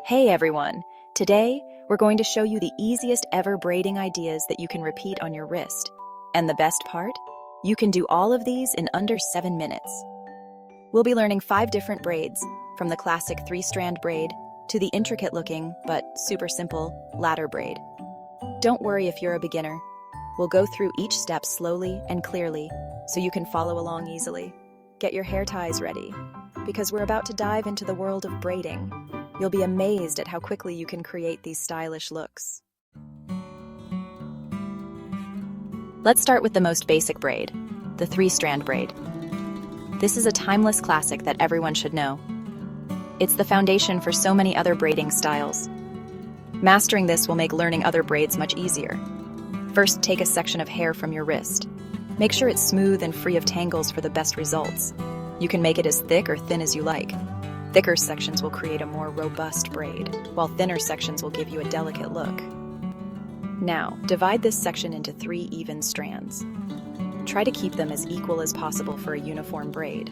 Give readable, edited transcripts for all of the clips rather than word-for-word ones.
Hey everyone! Today, we're going to show you the easiest ever braiding ideas that you can repeat on your wrist. And the best part? You can do all of these in under 7 minutes. We'll be learning 5 different braids, from the classic 3-strand braid to the intricate-looking, but super simple, ladder braid. Don't worry if you're a beginner. We'll go through each step slowly and clearly, so you can follow along easily. Get your hair ties ready, because we're about to dive into the world of braiding. You'll be amazed at how quickly you can create these stylish looks. Let's start with the most basic braid, the 3-strand braid. This is a timeless classic that everyone should know. It's the foundation for so many other braiding styles. Mastering this will make learning other braids much easier. First, take a section of hair from your wrist. Make sure it's smooth and free of tangles for the best results. You can make it as thick or thin as you like. Thicker sections will create a more robust braid, while thinner sections will give you a delicate look. Now, divide this section into 3 even strands. Try to keep them as equal as possible for a uniform braid.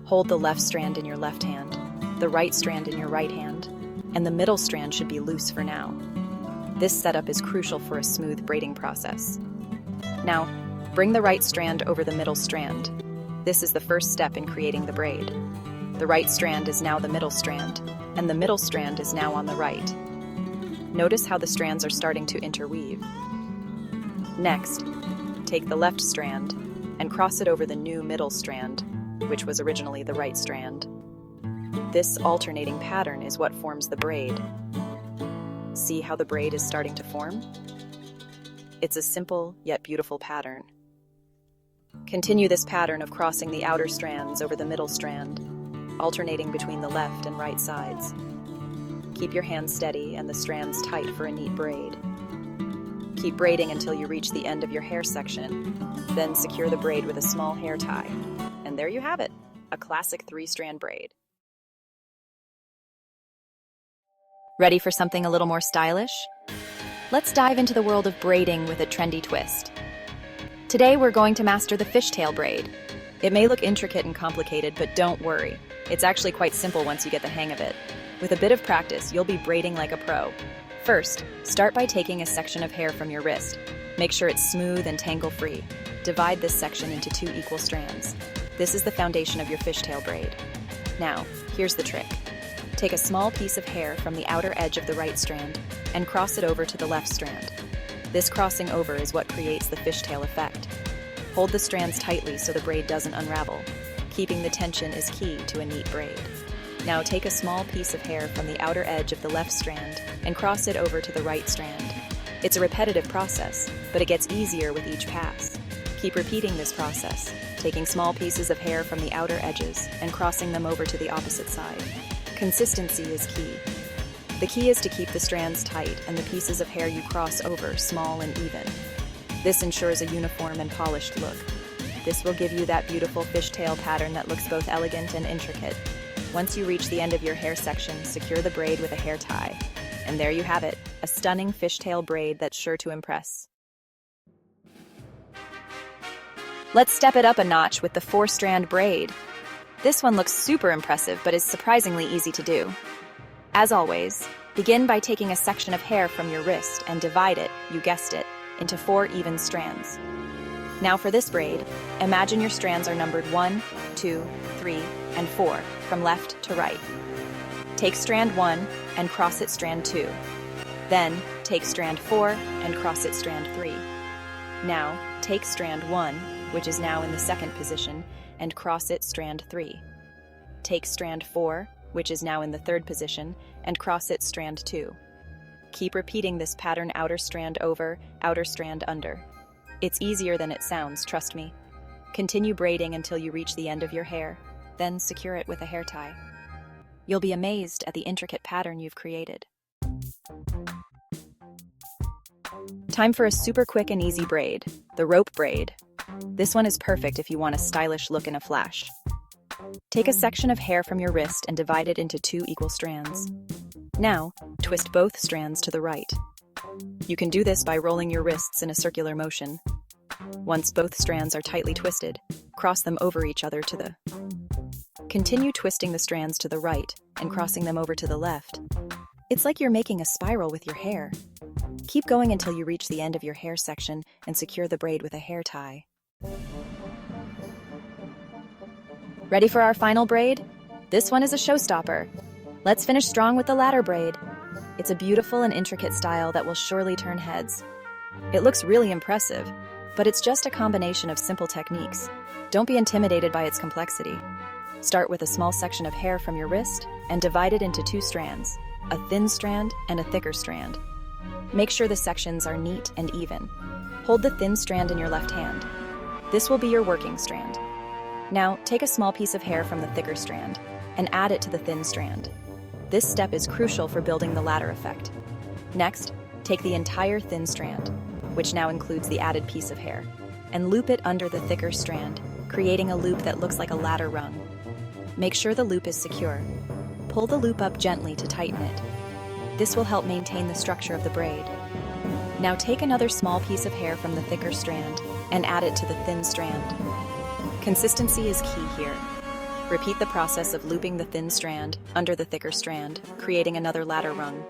Hold the left strand in your left hand, the right strand in your right hand, and the middle strand should be loose for now. This setup is crucial for a smooth braiding process. Now, bring the right strand over the middle strand. This is the first step in creating the braid. The right strand is now the middle strand, and the middle strand is now on the right. Notice how the strands are starting to interweave. Next, take the left strand and cross it over the new middle strand, which was originally the right strand. This alternating pattern is what forms the braid. See how the braid is starting to form? It's a simple yet beautiful pattern. Continue this pattern of crossing the outer strands over the middle strand, alternating between the left and right sides. Keep your hands steady and the strands tight for a neat braid. Keep braiding until you reach the end of your hair section, then secure the braid with a small hair tie. And there you have it, a classic 3-strand braid. Ready for something a little more stylish? Let's dive into the world of braiding with a trendy twist. Today we're going to master the fishtail braid. It may look intricate and complicated, but don't worry. It's actually quite simple once you get the hang of it. With a bit of practice, you'll be braiding like a pro. First, start by taking a section of hair from your wrist. Make sure it's smooth and tangle-free. Divide this section into 2 equal strands. This is the foundation of your fishtail braid. Now, here's the trick. Take a small piece of hair from the outer edge of the right strand and cross it over to the left strand. This crossing over is what creates the fishtail effect. Hold the strands tightly so the braid doesn't unravel. Keeping the tension is key to a neat braid. Now take a small piece of hair from the outer edge of the left strand and cross it over to the right strand. It's a repetitive process, but it gets easier with each pass. Keep repeating this process, taking small pieces of hair from the outer edges and crossing them over to the opposite side. Consistency is key. The key is to keep the strands tight and the pieces of hair you cross over small and even. This ensures a uniform and polished look. This will give you that beautiful fishtail pattern that looks both elegant and intricate. Once you reach the end of your hair section, secure the braid with a hair tie. And there you have it, a stunning fishtail braid that's sure to impress. Let's step it up a notch with the 4-strand braid. This one looks super impressive, but is surprisingly easy to do. As always, begin by taking a section of hair from your wrist and divide it, you guessed it, into 4 even strands. Now for this braid, imagine your strands are numbered 1, 2, 3, and 4, from left to right. Take strand 1 and cross it strand 2. Then, take strand 4 and cross it strand 3. Now, take strand 1, which is now in the 2nd position, and cross it strand 3. Take strand 4, which is now in the 3rd position, and cross it strand 2. Keep repeating this pattern outer strand over, outer strand under. It's easier than it sounds, trust me. Continue braiding until you reach the end of your hair, then secure it with a hair tie. You'll be amazed at the intricate pattern you've created. Time for a super quick and easy braid, the rope braid. This one is perfect if you want a stylish look in a flash. Take a section of hair from your wrist and divide it into 2 equal strands. Now, twist both strands to the right. You can do this by rolling your wrists in a circular motion. Once both strands are tightly twisted, cross them over each other to the Continue twisting the strands to the right and crossing them over to the left. It's like you're making a spiral with your hair. Keep going until you reach the end of your hair section and secure the braid with a hair tie. Ready for our final braid? This one is a showstopper. Let's finish strong with the ladder braid. It's a beautiful and intricate style that will surely turn heads. It looks really impressive, but it's just a combination of simple techniques. Don't be intimidated by its complexity. Start with a small section of hair from your wrist and divide it into 2 strands, a thin strand and a thicker strand. Make sure the sections are neat and even. Hold the thin strand in your left hand. This will be your working strand. Now, take a small piece of hair from the thicker strand and add it to the thin strand. This step is crucial for building the ladder effect. Next, take the entire thin strand, which now includes the added piece of hair, and loop it under the thicker strand, creating a loop that looks like a ladder rung. Make sure the loop is secure. Pull the loop up gently to tighten it. This will help maintain the structure of the braid. Now take another small piece of hair from the thicker strand and add it to the thin strand. Consistency is key here. Repeat the process of looping the thin strand under the thicker strand, creating another ladder rung.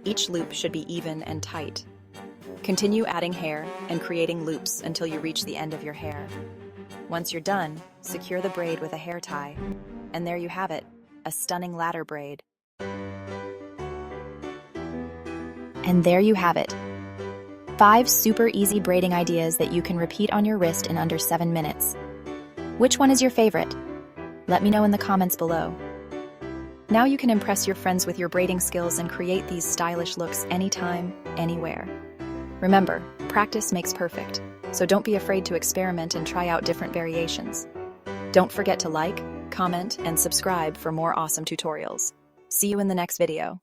Each loop should be even and tight. Continue adding hair and creating loops until you reach the end of your hair. Once you're done, secure the braid with a hair tie. And there you have it, a stunning ladder braid. And there you have it. 5 super easy braiding ideas that you can repeat on your wrist in under 7 minutes. Which one is your favorite? Let me know in the comments below. Now you can impress your friends with your braiding skills and create these stylish looks anytime, anywhere. Remember, practice makes perfect, so don't be afraid to experiment and try out different variations. Don't forget to like, comment, and subscribe for more awesome tutorials. See you in the next video.